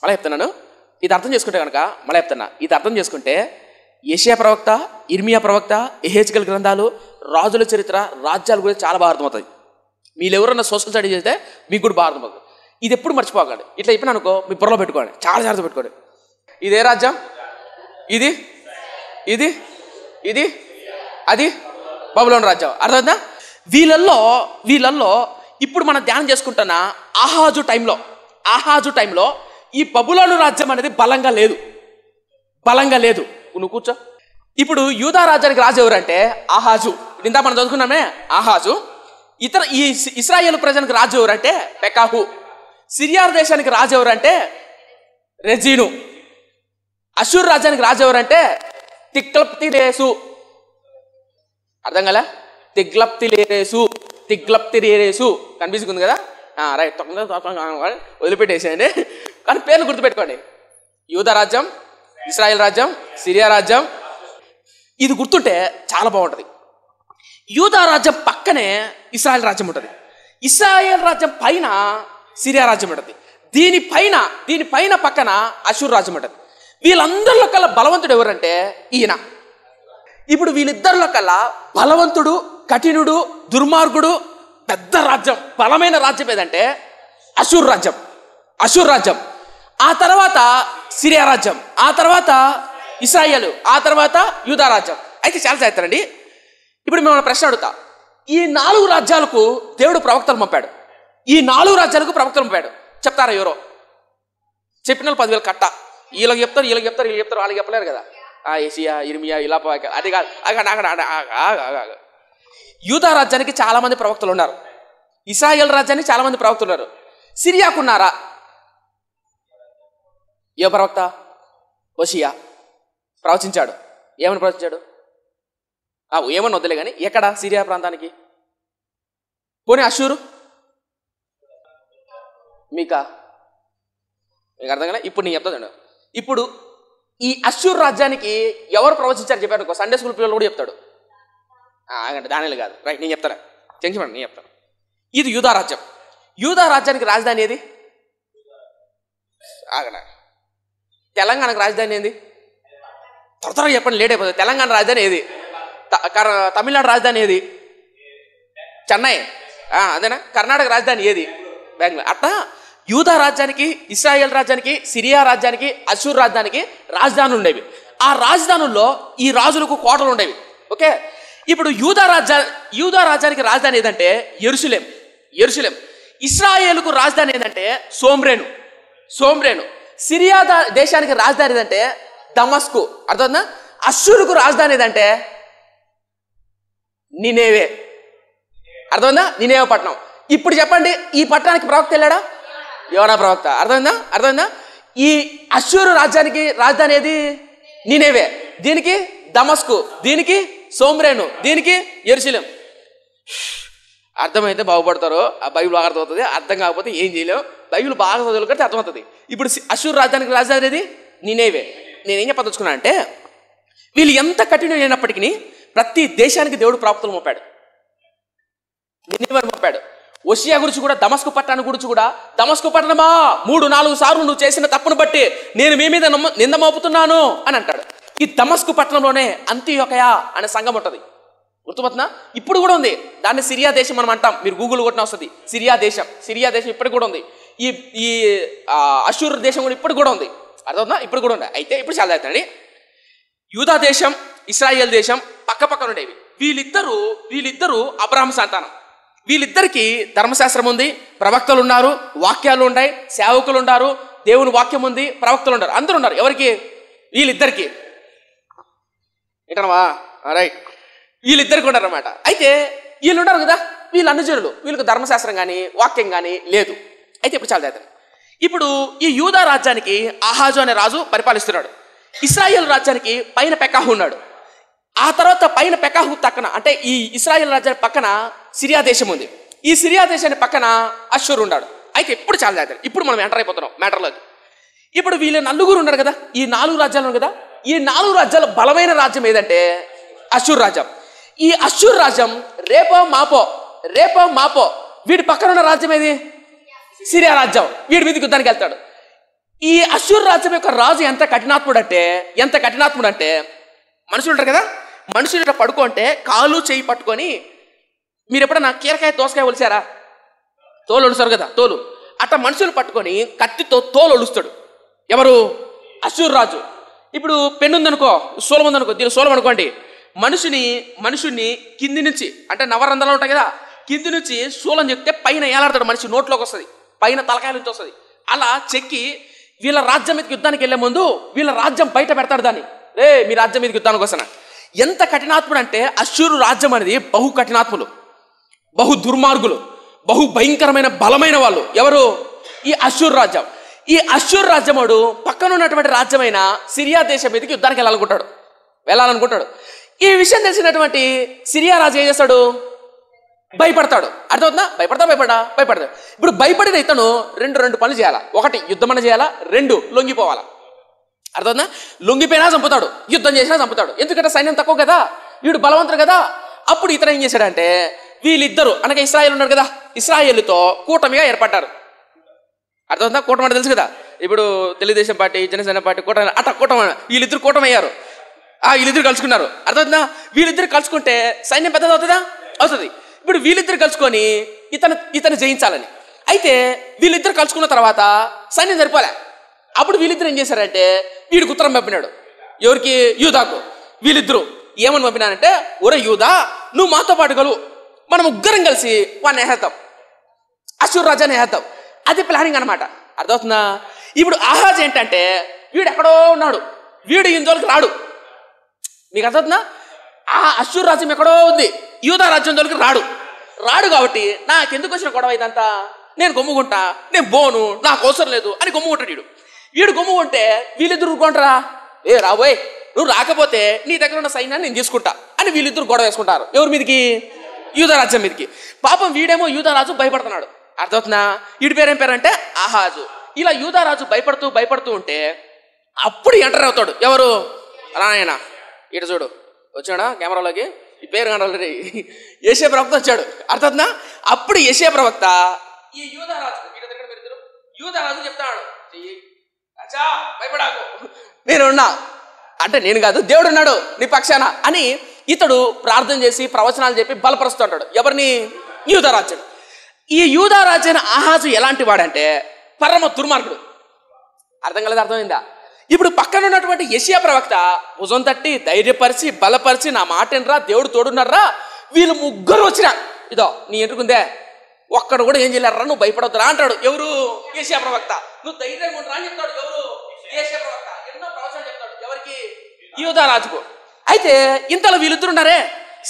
మళ్ళీ చెప్తున్నాను, ఇది అర్థం చేసుకుంటే కనుక మళ్ళీ చెప్తున్నా, ఇది అర్థం చేసుకుంటే యెషయా ప్రవక్త, ఇర్మియా ప్రవక్త, ఎహెజ్కేలు గ్రంథాలు, రాజుల చరిత్ర, రాజ్యాల గురించి చాలా బాగా అర్థమవుతుంది. మీరు ఎవరన్నా సోషల్ స్టడీ చేస్తే మీకు కూడా బాగా అర్థమవుతుంది. ఇది ఎప్పుడు మర్చిపోకండి. ఇట్లా చెప్పిన అనుకో మీ బుర్రలో పెట్టుకోండి, చాలా జాగ్రత్త పెట్టుకోండి. ఇదే రాజ్యం, ఇది ఇది ఇది అది బబులోను రాజ్యం. అర్థమైందా? వీళ్ళల్లో ఇప్పుడు మనం ధ్యానం చేసుకుంటున్న ఆహాజు టైంలో ఈ బబులోను రాజ్యం అనేది బలంగా లేదు. నువ్వు కూర్చో. ఇప్పుడు యూదా రాజ్యానికి రాజు ఎవరంటే ఆహాజు. ఇందా మనం చదువుకున్నామే ఆహాజు. ఈ ఇశ్రాయేలు ప్రజలకు రాజు ఎవరంటే పెకాహు. సిరియా దేశానికి రాజు ఎవరంటే రెజీను. అషూర్ రాజ్యానికి రాజు ఎవరంటే తిగ్లప్తిలేసు. అర్థం కదా? తిగ్లప్తిలేసు కనిపిస్తుంది కదా? రైట్, వదిలిపెట్టేసేయండి. కానీ పేర్లు గుర్తుపెట్టుకోండి. యూదా రాజ్యం, ఇశ్రాయేల్ రాజ్యం, సిరియా రాజ్యం. ఇది గుర్తుంటే చాలా బాగుంటుంది. యూదా రాజ్యం పక్కనే ఇశ్రాయేల్ రాజ్యం ఉంటుంది. ఇశ్రాయేల్ రాజ్యం పైన సిరియా రాజ్యం ఉంటుంది. దీనిపైన పక్కన అషూర్ రాజ్యం ఉంటుంది. వీళ్ళందరిలో కల్లా బలవంతుడు ఎవరంటే ఈయన. ఇప్పుడు వీళ్ళిద్దరిలో కల్లా బలవంతుడు, కఠినుడు, దుర్మార్గుడు, పెద్ద రాజ్యం, బలమైన రాజ్యం ఏదంటే అషూర్ రాజ్యం. ఆ తర్వాత సిరియా రాజ్యం, ఆ తర్వాత ఇశ్రాయేలు, ఆ తర్వాత యూదా రాజ్యం. అయితే చాలా చేస్తారండి. ఇప్పుడు మేము ప్రశ్న అడుగుతా, ఈ 4 రాజ్యాలకు దేవుడు ప్రవక్తలు పంపాడు. చెప్తారా ఎవరో? చెప్పిన 10,000 కట్ట. వీళ్ళకి చెప్తారు వాళ్ళకి చెప్పలేరు కదా. యెషయా, ఇర్మియా ఇలా అది కాదు. యూదా రాజ్యానికి చాలా మంది ప్రవక్తలు ఉన్నారు. ఇశ్రాయేల్ రాజ్యానికి చాలా మంది ప్రవక్తలు ఉన్నారు. సిరియాకున్నారా? ఏ ప్రవక్త? హోషేయ ప్రవచించాడు. ఏమని ప్రవచించాడు? ఏమని వద్దులే కానీ ఎక్కడ? సిరియా ప్రాంతానికి. పోనీ అషూరు మీకు అర్థం కదా? ఇప్పుడు నేను చెప్తాను. ఇప్పుడు ఈ అషూర్ రాజ్యానికి ఎవరు ప్రవచించారు చెప్పాను. సండే స్కూల్ పిల్లలు కూడా చెప్తాడు. ఆగండి, దానిలో కాదు. రైట్, నేను చెప్తాను. నేను చెప్తాను. ఇది యూదా రాజ్యానికి రాజధాని ఏది? ఆగండి. తెలంగాణకు రాజధాని ఏంది? త్వరగా చెప్పండి, లేట్ అయిపోతుంది. తెలంగాణ రాజధాని ఏది? తమిళనాడు రాజధాని ఏది? చెన్నై. అదేనా? కర్ణాటక రాజధాని ఏది? బెంగళూరు. అట్లా యూదా రాజ్యానికి, ఇశ్రాయేల్ రాజ్యానికి, సిరియా రాజ్యానికి, అషూర్ రాజ్యానికి రాజధానులు ఉండేవి. ఆ రాజధానుల్లో ఈ రాజులకు కోటలు ఉండేవి. ఓకే, ఇప్పుడు యూదా రాజ్యానికి రాజధాని ఏదంటే యెరూషలేం. ఇశ్రాయేలుకు రాజధాని ఏదంటే సోమ్రేను. సిరియా దేశానికి రాజధాని ఏదంటే దమస్కు. అర్థమవుతుందా? అషూరుకు రాజధాని ఏదంటే నినేవే. అర్థమైందా? నినేవే పట్టణం. ఇప్పుడు చెప్పండి, ఈ పట్టణానికి ప్రవక్త వెళ్ళాడా? యోనా ప్రవక్త. అర్థమైందా? ఈ అషూరు రాజ్యానికి రాజధాని ఏది? నినేవే. దీనికి దమస్కు, దీనికి సోమ్రేను, దీనికి యెరూషలేం. అర్థమైతే బాగుపడతారు. ఆ బైబిల్ బాగా అర్థమవుతుంది. అర్థం కాకపోతే ఏం చేయలేవు. బైబిల్ బాగా చదువుకుంటే అర్థమవుతుంది. ఇప్పుడు అషూరు రాజ్యానికి రాజధాని ఏది? నినేవే. నేనేం చెప్పదలుచుకున్నా అంటే, వీళ్ళు ఎంత కఠినమైనప్పటికీ ప్రతి దేశానికి దేవుడు ప్రవక్తలు పంపాడు. నినేవేను పంపాడు. హోషేయ గురించి కూడా, దమస్కు పట్టణం గురించి కూడా, దమస్కు పట్టణమా 3-4 సార్లు నువ్వు చేసిన తప్పును బట్టి నేను మీ మీద నింద మోపుతున్నాను అని అంటాడు. ఈ దమస్కు పట్టణంలోనే అంతియోకయ అనే సంఘం ఉంటుంది. గుర్తుపడుతున్నా? ఇప్పుడు కూడా ఉంది. దాన్ని సిరియా దేశం మనం అంటాం. మీరు గూగుల్ కొట్టిన వస్తుంది. సిరియా దేశం ఇప్పటికి కూడా ఉంది. ఈ అషూర్ దేశం కూడా ఇప్పటికి కూడా ఉంది. అర్థమవుతుందా? ఇప్పుడు కూడా ఉంది. అయితే ఇప్పుడు చాలా అవుతాయండి. యూదా దేశం, ఇశ్రాయేల్ దేశం పక్క పక్కన ఉండేవి. వీళ్ళిద్దరూ అబ్రహాము సంతానం. వీళ్ళిద్దరికి ధర్మశాస్త్రం ఉంది, ప్రవక్తలు ఉన్నారు, వాక్యాలు ఉన్నాయి, సేవకులు ఉన్నారు, దేవుని వాక్యం ఉంది, ప్రవక్తలు ఉన్నారు, అందరూ ఉన్నారు. ఎవరికి? వీళ్ళిద్దరికి. ఏంటనవా? రైట్, వీళ్ళిద్దరికి ఉన్నారు అన్నమాట. అయితే వీళ్ళు ఉన్నారు కదా, వీళ్ళు అన్యజనులు, వీళ్ళకి ధర్మశాస్త్రం కానీ వాక్యం కానీ లేదు. అయితే ఇప్పుడు చాలా చేద్దాం. ఇప్పుడు ఈ యూదా రాజ్యానికి ఆహాజు అనే రాజు పరిపాలిస్తున్నాడు. ఇశ్రాయేల్ రాజ్యానికి పైన పెకాహు ఉన్నాడు. ఆ తర్వాత పైన పెకాహు పక్కన, అంటే ఈ ఇశ్రాయేల్ రాజ్యానికి పక్కన సిరియా దేశం ఉంది. ఈ సిరియా దేశానికి పక్కన అషూర్ ఉన్నాడు. అయితే ఇప్పుడు చాలా జాగ్రత్త. ఇప్పుడు మనం ఎంటర్ అయిపోతున్నాం మ్యాటర్లోకి. ఇప్పుడు వీళ్ళు 4 ఉన్నారు కదా, ఈ 4 రాజ్యాలు ఉన్నాయి కదా. ఈ 4 రాజ్యాల బలమైన రాజ్యం ఏదంటే అషూర్ రాజ్యం. ఈ అషూర్ రాజ్యం రేపో మాపో వీడి పక్కన ఉన్న రాజ్యం ఏది? సిరియా రాజ్యం. వీడి మీదకి యుద్ధానికి వెళ్తాడు. ఈ అశ్షూరు రాజ్యం యొక్క రాజు ఎంత కఠినాత్ముడు అంటే మనుషులు ఉంటారు కదా, మనుషులు ఇట్లా పడుకుంటే కాలు చేయి పట్టుకొని, మీరు ఎప్పుడన్నా కీరకాయ దోసకాయ ఒలిచారా? తోలు ఒలుస్తారు కదా, తోలు. అట్లా మనుషులు పట్టుకొని కత్తితో తోలు ఒలుస్తాడు. ఎవరు? అశ్షూరు రాజు. ఇప్పుడు పెన్ను ఉందనుకో, శూలం ఉందనుకో, దీని శూలం అనుకోండి. మనుషుని కింది నుంచి, అంటే నవరంధ్రాలు ఉంటాయి కదా, కింది నుంచి శూలం చెప్తే పైన ఏలాడతాడు. మనిషి నోట్లోకి వస్తుంది, పైన తలకాయ నుంచి వస్తుంది. అలా చెక్కి వీళ్ళ రాజ్యం మీదకి యుద్ధానికి వెళ్లే ముందు వీళ్ళ రాజ్యం బయట పెడతాడు. దాన్ని మీ రాజ్యం మీదకి యుద్ధానికి వస్తాను. ఎంత కఠినాత్ముడు అంటే అశ్షూరు రాజ్యం అనేది బహు కఠినాత్ములు, బహు దుర్మార్గులు, బహు భయంకరమైన బలమైన వాళ్ళు. ఎవరు? ఈ అశ్షూరు రాజ్యం. ఈ అశ్షూరు రాజ్యముడు పక్కన ఉన్నటువంటి రాజ్యమైన సిరియా దేశం మీదకి యుద్ధానికి వెళ్ళాలనుకుంటాడు. ఈ విషయం తెలిసినటువంటి సిరియా రాజు ఏం చేస్తాడు? భయపడతాడు. అర్థమవుతుందా? భయపడతాడు. ఇప్పుడు భయపడిన ఇతను రెండు పనులు చేయాలా. ఒకటి, యుద్ధమన్న చేయాలా. రెండు, లొంగిపోవాలా. అర్థమవుతుందా? లొంగిపోయినా చంపుతాడు, యుద్ధం చేసినా చంపుతాడు. ఎందుకంటే సైన్యం తక్కువ కదా, వీడు బలవంతుడు కదా. అప్పుడు ఇతను ఏం చేశాడంటే, వీళ్ళిద్దరు అనగా ఇశ్రాయేలు ఉన్నారు కదా, ఇశ్రాయేలుతో కూటమిగా ఏర్పడ్డారు. అర్థమవుతుందా? కూటమి అంటే తెలుసు కదా, ఇప్పుడు తెలుగుదేశం పార్టీ, జనసేన పార్టీ కూటమి, కూటమి. వీళ్ళిద్దరు కూటమి అయ్యారు. వీళ్ళిద్దరు కలుసుకున్నారు. అర్థమవుతుందా? వీళ్ళిద్దరు కలుసుకుంటే సైన్యం పెద్దది అవుతుంది. ఇప్పుడు వీళ్ళిద్దరు కలుసుకొని ఇతను జయించాలని. అయితే వీళ్ళిద్దరు కలుసుకున్న తర్వాత సైన్యం సరిపోలే. అప్పుడు వీళ్ళిద్దరు ఏం చేశారంటే, వీడికి ఉత్తరం పంపినాడు. ఎవరికి? యూదాకు. వీళ్ళిద్దరు ఏమని పంపినారంటే, ఒరే యూదా, నువ్వు మాతో పాటు కలువు, మనం ముగ్గురం కలిసి వాడిని వేసేద్దాం, అశ్షూరు రాజ్యాన్ని వేసేద్దాం. అది ప్లానింగ్ అనమాట. అర్థమవుతుందా? ఇప్పుడు ఆహాజ్ ఏంటంటే, వీడు ఎక్కడో ఉన్నాడు, వీడు ఇంజోలికి రాడు. మీకు అర్థమవుతుందా? ఆ అశ్షూరు రాజ్యం ఎక్కడో ఉంది, యూదా రాజ్యం జోలికి రాడు కాబట్టి నాకెందుకు వచ్చిన గొడవ ఇదంతా, నేను గొమ్ముకుంటా, నేను బోను, నాకు అవసరం లేదు అని గొమ్ముకుంటాడు. వీడు గొమ్ముకుంటే వీళ్ళిద్దరు ఊరుకుంటారా? రాబోయ్, నువ్వు రాకపోతే నీ దగ్గర ఉన్న సైన్యాన్ని నేను తీసుకుంటా అని వీళ్ళిద్దరు గొడవ వేసుకుంటారు. ఎవరి మీదకి? యూదా రాజ్యం మీదకి. పాపం వీడేమో యూదా రాజు భయపడుతున్నాడు. అర్థమవుతుందా? వీడి పేరేం పేరంటే ఆహాజు. ఇలా యూదా రాజు భయపడుతూ ఉంటే అప్పుడు ఎంటర్ అవుతాడు. ఎవరు? రాయన ఇటు చూడు, వచ్చాడా కెమెరాలోకి, ఈ పేరు కనాలి, యెషయా ప్రవక్త వచ్చాడు. అర్థమవుతుందా? అప్పుడు యెషయా ప్రవక్త ఈ యూదా రాజు చెప్తాడు, అచ్చా భయపడాకు, నేనున్నా, అంటే నేను కాదు, దేవుడు ఉన్నాడు నీ పక్షాన అని ఇతడు ప్రార్థన చేసి ప్రవచనాలు చెప్పి బలపరుస్తూ ఉంటాడు. ఎవరిని? యూదా రాజ్యం. ఈ యూదా రాజ్యాన్ని ఆహాజు ఎలాంటి వాడంటే పరమ దుర్మార్గుడు. అర్థం కాలేదు? అర్థమైందా? ఇప్పుడు పక్కన ఉన్నటువంటి యెషయా ప్రవక్త భుజం తట్టి ధైర్యపరిచి బలపరిచి, నా మాటేనరా, దేవుడు తోడున్నారా, వీళ్ళు ముగ్గురు వచ్చినా, ఇదో నీ ఎంటుకుందే, ఒక్కడు కూడా ఏం చేయలేరా, నువ్వు భయపడొద్దురా అంటాడు. ఎవరు? యెషయా ప్రవక్త. నువ్వు ధైర్యంగా ఉండరా అని చెప్తాడు. ఎవరు? యెషయా ప్రవక్త. ఎన్నో ప్రవచనాలు చెప్తాడు. ఎవరికి? యూదా రాజుకు. అయితే ఇంతలో వీళ్ళిద్దరు ఉన్నారే,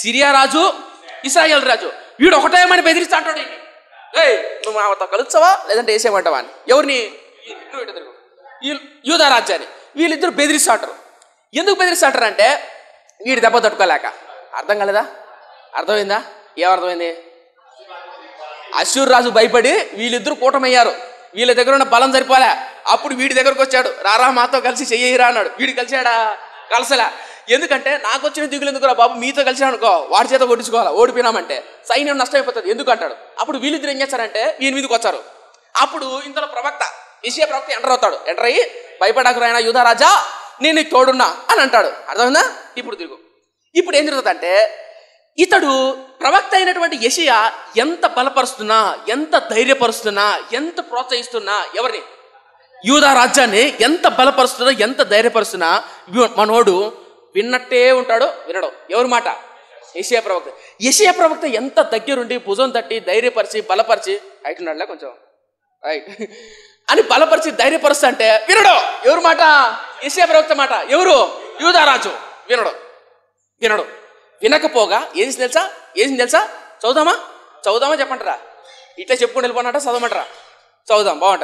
సిరియా రాజు, ఇశ్రాయేలు రాజు. వీడు ఒకటేమని బెదిరిస్తా అంటాడు, నువ్వు మాతో కలుస్తావా లేదంటే వేసేయమంటావా అని. ఎవరిని? యూదా రాజ్యాన్ని. వీళ్ళిద్దరు బెదిరిస్తాంటారు. ఎందుకు బెదిరిస్తాంటారు అంటే వీడి దెబ్బ తట్టుకోలేక. అర్థం కాలేదా? అర్థమైందా? ఏమర్థమైంది? అశ్షూరు రాజు భయపడి వీళ్ళిద్దరు కూటమయ్యారు. వీళ్ళ దగ్గర ఉన్న బలం సరిపోలే. అప్పుడు వీడి దగ్గరకు వచ్చాడు, రారా మాతో కలిసి చెయ్యరా అన్నాడు. వీడు కలిసాడా? కలసలా. ఎందుకంటే నాకు వచ్చిన దిగులు ఎందుకురా బాబు, మీతో కలిసి అనుకో, వాడి చేత కొట్టించుకోవాలా, ఓడిపోయినామంటే సైన్యం నష్టమైపోతుంది ఎందుకు అంటాడు. అప్పుడు వీళ్ళిద్దరు ఏం చేస్తారంటే వీని మీదకి వచ్చారు. అప్పుడు ఇంతలో ప్రవక్త, యెషయా ప్రవక్త ఎంటర్ అయ్యి, భయపడకు రాయనా యూదా రాజా, నేను నీకు తోడున్నా అని అంటాడు. అర్థమైందా? ఇప్పుడు ఏం జరుగుతుందంటే, ఇతడు ప్రవక్త అయినటువంటి యెషయా ఎంత బలపరుస్తున్నా, ఎంత ధైర్యపరుస్తున్నా, ఎంత ప్రోత్సహిస్తున్నా, ఎవరిని? యూదా రాజ్యాన్ని ఎంత బలపరుస్తున్నా, ఎంత ధైర్యపరుస్తున్నా మనోడు విన్నట్టే ఉంటాడు, వినడు. ఎవరి మాట? యెషయా ప్రవక్త. యెషయా ప్రవక్త ఎంత దగ్గరుండి భుజం తట్టి ధైర్యపరిచి బలపరిచి, హైట్ ఉన్నాడులే కొంచెం రైట్ అని బలపరిచి ధైర్యపరుస్తా అంటే వినడు. ఎవరి మాట? యెషయా ప్రవక్త మాట. ఎవరు? యూదా రాజు. వినడు. వినకపోగా ఏం తెలుసా? చదువుదామా చెప్పంటారా? ఇట్లా చెప్పుకొని వెళ్ళిపోయినట్ట చదవమంటారా? చదువుదాం, బాగుంటుంది.